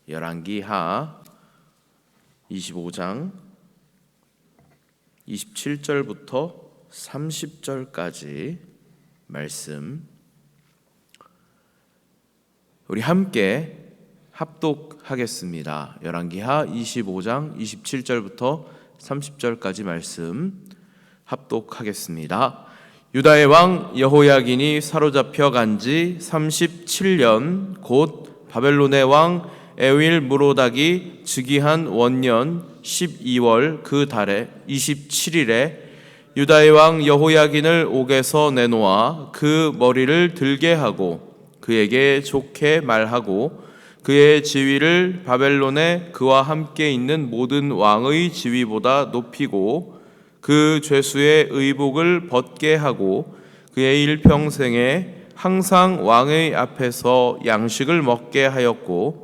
열왕기하 25장 27절부터 30절까지 말씀 우리 함께 합독하겠습니다. 열왕기하 25장 27절부터 30절까지 말씀 합독하겠습니다. 유다의 왕 여호야긴이 사로잡혀 간 지 37년 곧 바벨론의 왕 에윌무로닥이 즉위한 원년 12월 그 달에 27일에 유다의 왕 여호야긴을 옥에서 내놓아 그 머리를 들게 하고 그에게 좋게 말하고 그의 지위를 바벨론에 그와 함께 있는 모든 왕의 지위보다 높이고 그 죄수의 의복을 벗게 하고 그의 일평생에 항상 왕의 앞에서 양식을 먹게 하였고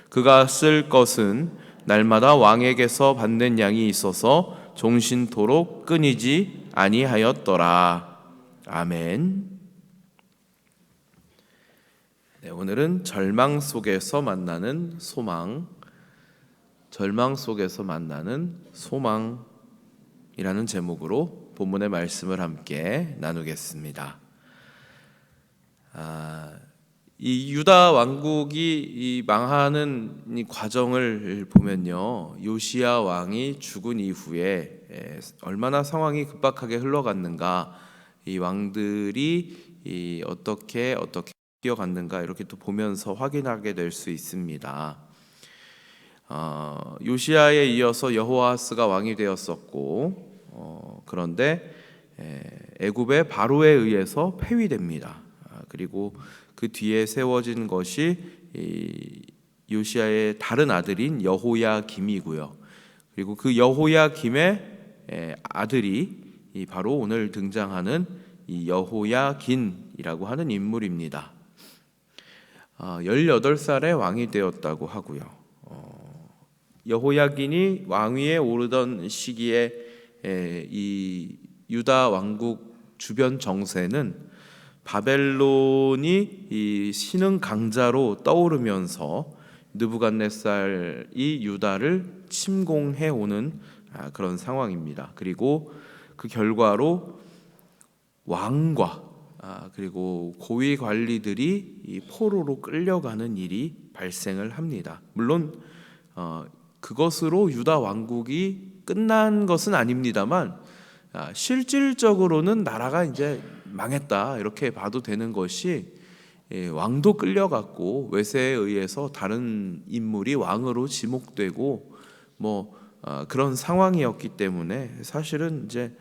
그가 쓸 것은 날마다 왕에게서 받는 양이 있어서 종신토록 끊이지 아니하였더라. 아멘. 네, 오늘은 절망 속에서 만나는 소망, 절망 속에서 만나는 소망이라는 제목으로 본문의 말씀을 함께 나누겠습니다. 이 유다 왕국이 이 망하는 이 과정을 보면요, 요시야 왕이 죽은 이후에 얼마나 상황이 급박하게 흘러갔는가, 이 왕들이 어떻게 뛰어갔는가 이렇게 또 보면서 확인하게 될 수 있습니다. 요시야에 이어서 여호아스가 왕이 되었었고, 그런데 애굽의 바로에 의해서 폐위됩니다. 그리고 그 뒤에 세워진 것이 요시야의 다른 아들인 여호야김이고요. 그리고 그 여호야김의 아들이 바로 오늘 등장하는 이 여호야긴이라고 하는 인물입니다. 18살에 왕이 되었다고 하고요. 여호야긴이 왕위에 오르던 시기에 이 유다 왕국 주변 정세는 바벨론이 이 신흥 강자로 떠오르면서 느부갓네살이 유다를 침공해 오는 그런 상황입니다. 그리고 그 결과로 왕과 그리고 고위 관리들이 이 포로로 끌려가는 일이 발생을 합니다. 물론 그것으로 유다 왕국이 끝난 것은 아닙니다만 실질적으로는 나라가 이제 망했다 이렇게 봐도 되는 것이, 왕도 끌려갔고 외세에 의해서 다른 인물이 왕으로 지목되고 그런 상황이었기 때문에 사실은 이제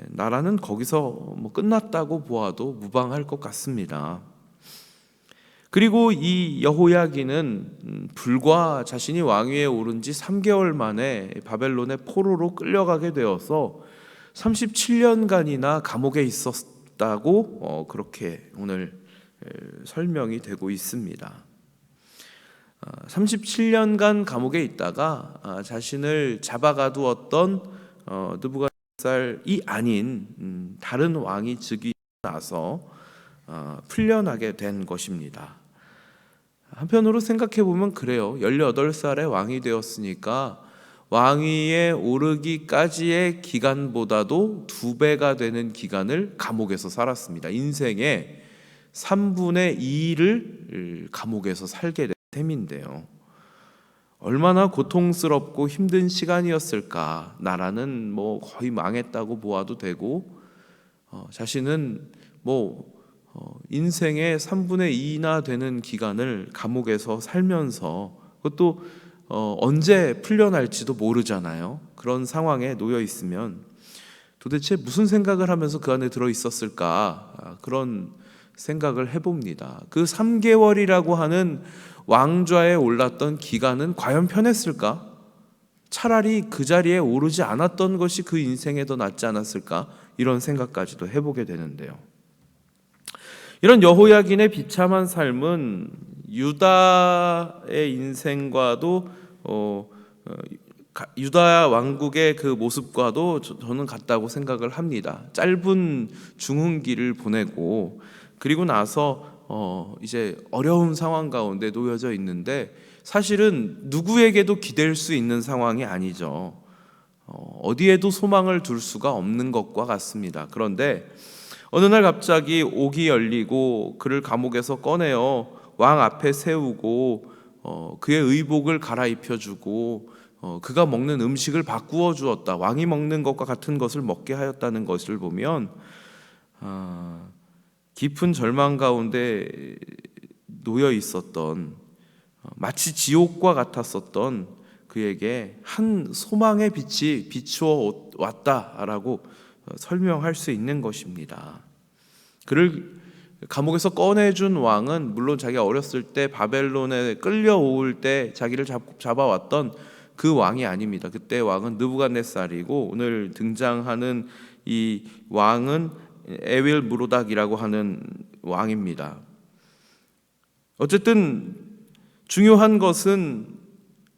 나라는 거기서 끝났다고 보아도 무방할 것 같습니다. 그리고 이 여호야긴은 불과 자신이 왕위에 오른 지 3개월 만에 바벨론의 포로로 끌려가게 되어서 37년간이나 감옥에 있었다고 그렇게 오늘 설명이 되고 있습니다. 37년간 감옥에 있다가 자신을 잡아가두었던 느부갓네살이 아닌 다른 왕이 즉위하고 나서 풀려나게 된 것입니다. 한편으로 생각해 보면 그래요. 18살에 왕이 되었으니까 왕위에 오르기까지의 기간보다도 2배가 되는 기간을 감옥에서 살았습니다. 인생의 3분의 2를 감옥에서 살게 된 셈인데요. 얼마나 고통스럽고 힘든 시간이었을까. 나라는 거의 망했다고 보아도 되고, 자신은 인생의 3분의 2나 되는 기간을 감옥에서 살면서, 그것도 언제 풀려날지도 모르잖아요. 그런 상황에 놓여 있으면 도대체 무슨 생각을 하면서 그 안에 들어 있었을까, 그런 생각을 해봅니다. 그 3개월이라고 하는 왕좌에 올랐던 기간은 과연 편했을까? 차라리 그 자리에 오르지 않았던 것이 그 인생에 더 낫지 않았을까? 이런 생각까지도 해보게 되는데요. 이런 여호야긴의 비참한 삶은 유다의 인생과도 유다 왕국의 그 모습과도 저는 같다고 생각을 합니다. 짧은 중흥기를 보내고 그리고 나서 이제 어려운 상황 가운데 놓여져 있는데 사실은 누구에게도 기댈 수 있는 상황이 아니죠. 어디에도 소망을 둘 수가 없는 것과 같습니다. 그런데 어느 날 갑자기 옥이 열리고 그를 감옥에서 꺼내어 왕 앞에 세우고 그의 의복을 갈아입혀주고 그가 먹는 음식을 바꾸어 주었다. 왕이 먹는 것과 같은 것을 먹게 하였다는 것을 보면 깊은 절망 가운데 놓여 있었던, 마치 지옥과 같았었던 그에게 한 소망의 빛이 비추어 왔다라고 설명할 수 있는 것입니다. 그를 감옥에서 꺼내준 왕은 물론 자기가 어렸을 때 바벨론에 끌려올 때 자기를 잡아왔던 그 왕이 아닙니다. 그때 왕은 느부갓네살이고 오늘 등장하는 이 왕은 에윌 무로닥이라고 하는 왕입니다. 어쨌든 중요한 것은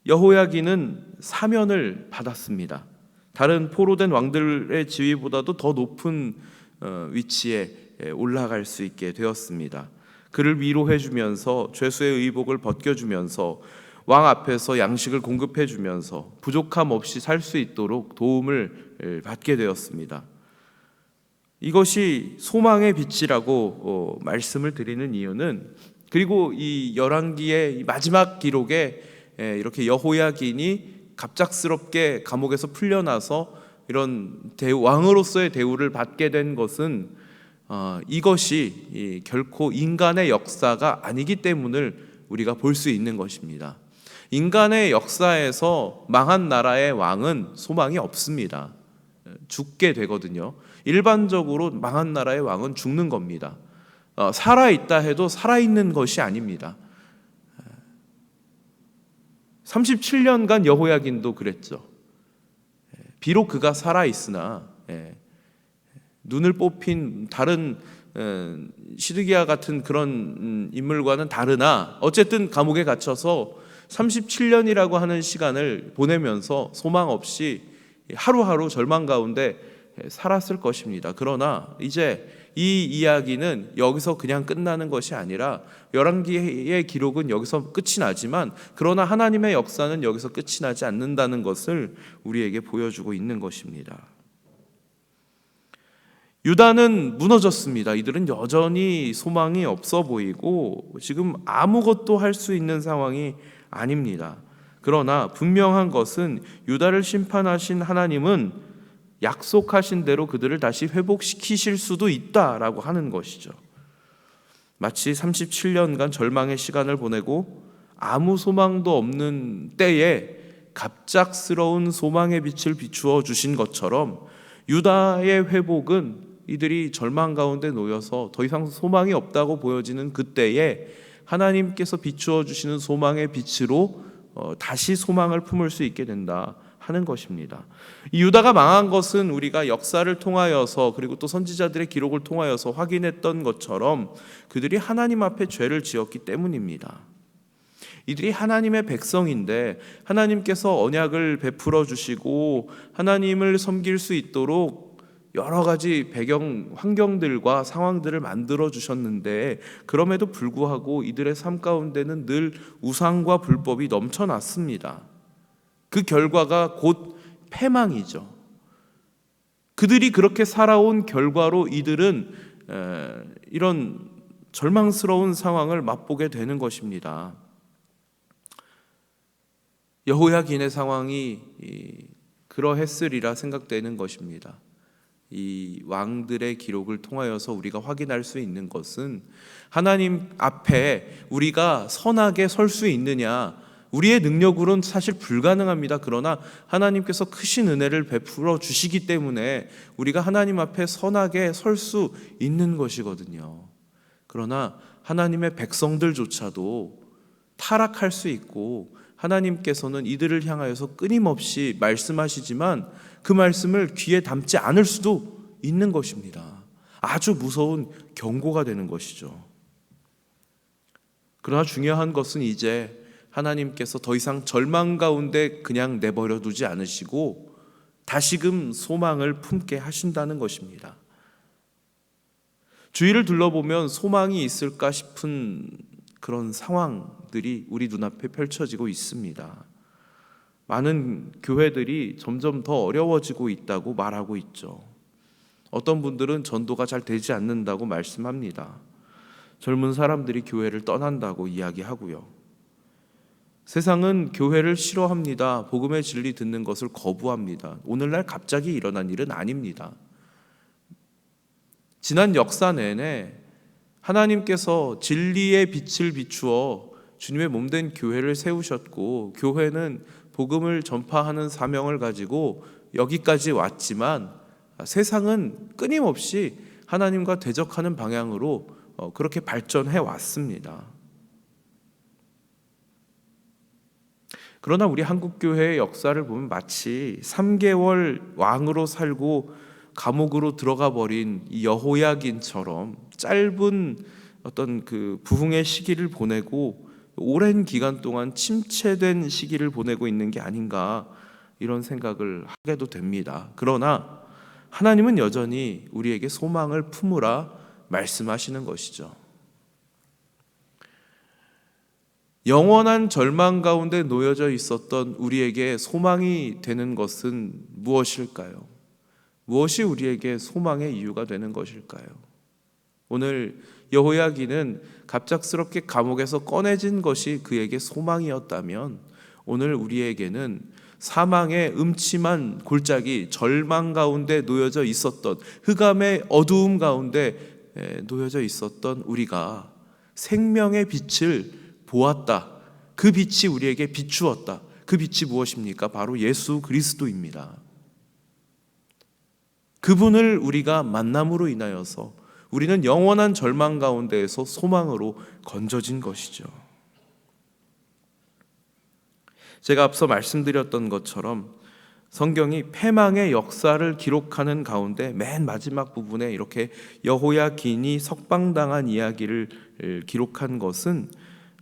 여호야긴은 사면을 받았습니다. 다른 포로된 왕들의 지위보다도 더 높은 위치에 올라갈 수 있게 되었습니다. 그를 위로해주면서 죄수의 의복을 벗겨주면서 왕 앞에서 양식을 공급해주면서 부족함 없이 살 수 있도록 도움을 받게 되었습니다. 이것이 소망의 빛이라고 말씀을 드리는 이유는, 그리고 이 열왕기의 마지막 기록에 이렇게 여호야긴이 갑작스럽게 감옥에서 풀려나서 이런 왕으로서의 대우를 받게 된 것은 이것이 결코 인간의 역사가 아니기 때문을 우리가 볼 수 있는 것입니다. 인간의 역사에서 망한 나라의 왕은 소망이 없습니다. 죽게 되거든요. 일반적으로 망한 나라의 왕은 죽는 겁니다. 살아있다 해도 살아있는 것이 아닙니다. 37년간 여호야긴도 그랬죠. 비록 그가 살아있으나 눈을 뽑힌 다른 시드기야 같은 그런 인물과는 다르나 어쨌든 감옥에 갇혀서 37년이라고 하는 시간을 보내면서 소망 없이 하루하루 절망 가운데 살았을 것입니다. 그러나 이제 이 이야기는 여기서 그냥 끝나는 것이 아니라 열왕기의 기록은 여기서 끝이 나지만, 그러나 하나님의 역사는 여기서 끝이 나지 않는다는 것을 우리에게 보여주고 있는 것입니다. 유다는 무너졌습니다. 이들은 여전히 소망이 없어 보이고 지금 아무것도 할 수 있는 상황이 아닙니다. 그러나 분명한 것은 유다를 심판하신 하나님은 약속하신 대로 그들을 다시 회복시키실 수도 있다라고 하는 것이죠. 마치 37년간 절망의 시간을 보내고 아무 소망도 없는 때에 갑작스러운 소망의 빛을 비추어 주신 것처럼 유다의 회복은 이들이 절망 가운데 놓여서 더 이상 소망이 없다고 보여지는 그때에 하나님께서 비추어 주시는 소망의 빛으로 다시 소망을 품을 수 있게 된다 하는 것입니다. 이 유다가 망한 것은 우리가 역사를 통하여서 그리고 또 선지자들의 기록을 통하여서 확인했던 것처럼 그들이 하나님 앞에 죄를 지었기 때문입니다. 이들이 하나님의 백성인데 하나님께서 언약을 베풀어 주시고 하나님을 섬길 수 있도록 여러 가지 배경 환경들과 상황들을 만들어 주셨는데 그럼에도 불구하고 이들의 삶 가운데는 늘 우상과 불법이 넘쳐났습니다. 그 결과가 곧 패망이죠. 그들이 그렇게 살아온 결과로 이들은 이런 절망스러운 상황을 맛보게 되는 것입니다. 여호야긴의 상황이 그러했으리라 생각되는 것입니다. 이 왕들의 기록을 통하여서 우리가 확인할 수 있는 것은 하나님 앞에 우리가 선하게 설 수 있느냐, 우리의 능력으로는 사실 불가능합니다. 그러나 하나님께서 크신 은혜를 베풀어 주시기 때문에 우리가 하나님 앞에 선하게 설 수 있는 것이거든요. 그러나 하나님의 백성들조차도 타락할 수 있고 하나님께서는 이들을 향하여서 끊임없이 말씀하시지만 그 말씀을 귀에 담지 않을 수도 있는 것입니다. 아주 무서운 경고가 되는 것이죠. 그러나 중요한 것은 이제 하나님께서 더 이상 절망 가운데 그냥 내버려 두지 않으시고 다시금 소망을 품게 하신다는 것입니다. 주위를 둘러보면 소망이 있을까 싶은 그런 상황들이 우리 눈앞에 펼쳐지고 있습니다. 많은 교회들이 점점 더 어려워지고 있다고 말하고 있죠. 어떤 분들은 전도가 잘 되지 않는다고 말씀합니다. 젊은 사람들이 교회를 떠난다고 이야기하고요. 세상은 교회를 싫어합니다. 복음의 진리 듣는 것을 거부합니다. 오늘날 갑자기 일어난 일은 아닙니다. 지난 역사 내내 하나님께서 진리의 빛을 비추어 주님의 몸된 교회를 세우셨고, 교회는 복음을 전파하는 사명을 가지고 여기까지 왔지만 세상은 끊임없이 하나님과 대적하는 방향으로 그렇게 발전해 왔습니다. 그러나 우리 한국교회의 역사를 보면 마치 3개월 왕으로 살고 감옥으로 들어가 버린 이 여호야긴처럼 짧은 어떤 그 부흥의 시기를 보내고 오랜 기간 동안 침체된 시기를 보내고 있는 게 아닌가, 이런 생각을 하게도 됩니다. 그러나 하나님은 여전히 우리에게 소망을 품으라 말씀하시는 것이죠. 영원한 절망 가운데 놓여져 있었던 우리에게 소망이 되는 것은 무엇일까요? 무엇이 우리에게 소망의 이유가 되는 것일까요? 오늘 여호야긴은 갑작스럽게 감옥에서 꺼내진 것이 그에게 소망이었다면, 오늘 우리에게는 사망의 음침한 골짜기, 절망 가운데 놓여져 있었던, 흑암의 어두움 가운데 놓여져 있었던 우리가 생명의 빛을 보았다. 그 빛이 우리에게 비추었다. 그 빛이 무엇입니까? 바로 예수 그리스도입니다. 그분을 우리가 만남으로 인하여서 우리는 영원한 절망 가운데에서 소망으로 건져진 것이죠. 제가 앞서 말씀드렸던 것처럼 성경이 패망의 역사를 기록하는 가운데 맨 마지막 부분에 이렇게 여호야긴이 석방당한 이야기를 기록한 것은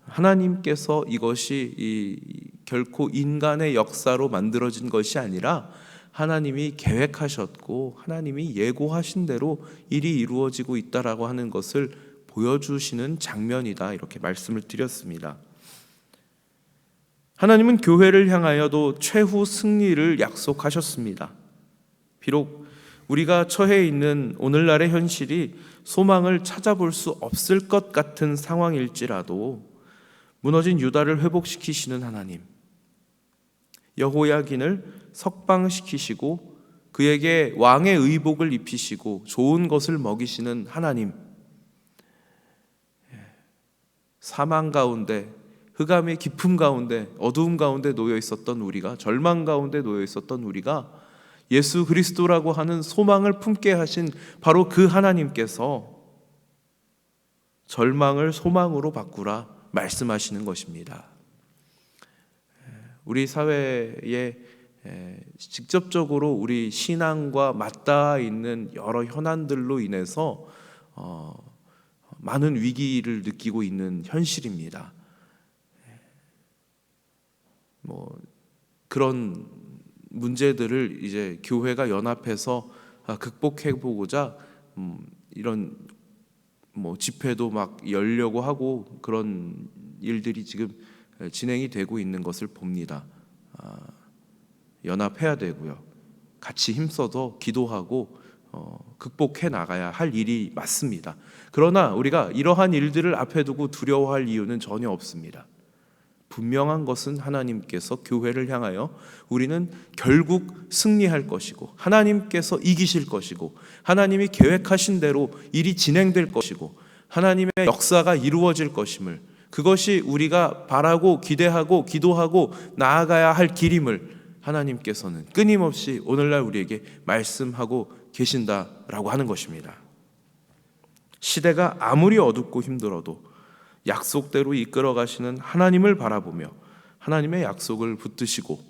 하나님께서 이것이 결코 인간의 역사로 만들어진 것이 아니라 하나님이 계획하셨고 하나님이 예고하신 대로 일이 이루어지고 있다라고 하는 것을 보여주시는 장면이다, 이렇게 말씀을 드렸습니다. 하나님은 교회를 향하여도 최후 승리를 약속하셨습니다. 비록 우리가 처해 있는 오늘날의 현실이 소망을 찾아볼 수 없을 것 같은 상황일지라도 무너진 유다를 회복시키시는 하나님, 여호야긴을 석방시키시고 그에게 왕의 의복을 입히시고 좋은 것을 먹이시는 하나님, 사망 가운데, 흑암의 깊음 가운데, 어두움 가운데 놓여 있었던 우리가, 절망 가운데 놓여 있었던 우리가 예수 그리스도라고 하는 소망을 품게 하신 바로 그 하나님께서 절망을 소망으로 바꾸라 말씀하시는 것입니다. 우리 사회에 직접적으로 우리 신앙과 맞닿아 있는 여러 현안들로 인해서 많은 위기를 느끼고 있는 현실입니다. 그런 문제들을 이제 교회가 연합해서 극복해 보고자 이런 집회도 막 열려고 하고 그런 일들이 지금 진행이 되고 있는 것을 봅니다. 연합해야 되고요. 같이 힘써서 기도하고 극복해 나가야 할 일이 맞습니다. 그러나 우리가 이러한 일들을 앞에 두고 두려워할 이유는 전혀 없습니다. 분명한 것은 하나님께서 교회를 향하여 우리는 결국 승리할 것이고 하나님께서 이기실 것이고 하나님이 계획하신 대로 일이 진행될 것이고 하나님의 역사가 이루어질 것임을, 그것이 우리가 바라고 기대하고 기도하고 나아가야 할 길임을 하나님께서는 끊임없이 오늘날 우리에게 말씀하고 계신다라고 하는 것입니다. 시대가 아무리 어둡고 힘들어도 약속대로 이끌어 가시는 하나님을 바라보며 하나님의 약속을 붙드시고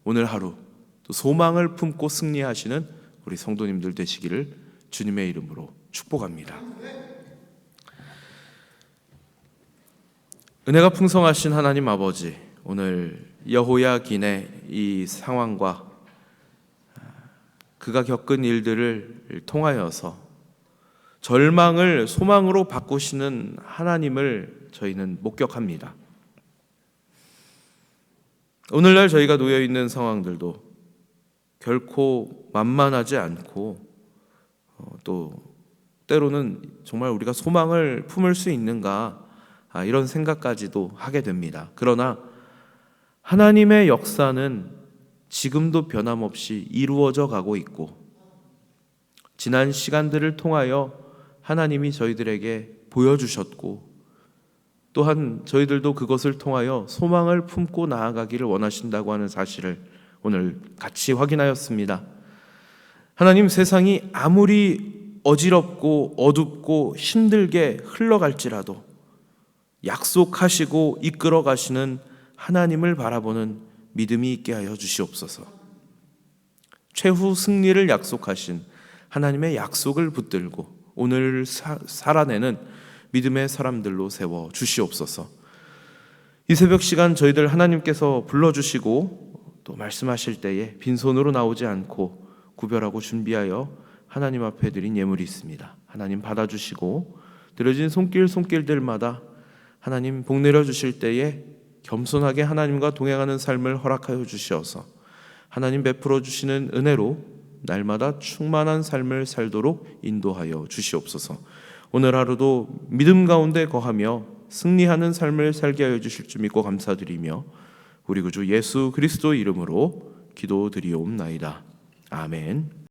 오늘 하루 또 소망을 품고 승리하시는 우리 성도님들 되시기를 주님의 이름으로 축복합니다. 은혜가 풍성하신 하나님 아버지, 오늘 여호야긴의 이 상황과 그가 겪은 일들을 통하여서 절망을 소망으로 바꾸시는 하나님을 저희는 목격합니다. 오늘날 저희가 놓여 있는 상황들도 결코 만만하지 않고 또 때로는 정말 우리가 소망을 품을 수 있는가 이런 생각까지도 하게 됩니다. 그러나 하나님의 역사는 지금도 변함없이 이루어져 가고 있고 지난 시간들을 통하여 하나님이 저희들에게 보여주셨고 또한 저희들도 그것을 통하여 소망을 품고 나아가기를 원하신다고 하는 사실을 오늘 같이 확인하였습니다. 하나님, 세상이 아무리 어지럽고 어둡고 힘들게 흘러갈지라도 약속하시고 이끌어 가시는 하나님을 바라보는 믿음이 있게 하여 주시옵소서. 최후 승리를 약속하신 하나님의 약속을 붙들고 오늘 살아내는 믿음의 사람들로 세워 주시옵소서. 이 새벽 시간 저희들 하나님께서 불러주시고 또 말씀하실 때에 빈손으로 나오지 않고 구별하고 준비하여 하나님 앞에 드린 예물이 있습니다. 하나님 받아주시고 드려진 손길들마다 하나님 복 내려주실 때에 겸손하게 하나님과 동행하는 삶을 허락하여 주시어서 하나님 베풀어 주시는 은혜로 날마다 충만한 삶을 살도록 인도하여 주시옵소서. 오늘 하루도 믿음 가운데 거하며 승리하는 삶을 살게 하여 주실 줄 믿고 감사드리며 우리 구주 예수 그리스도 이름으로 기도드리옵나이다. 아멘.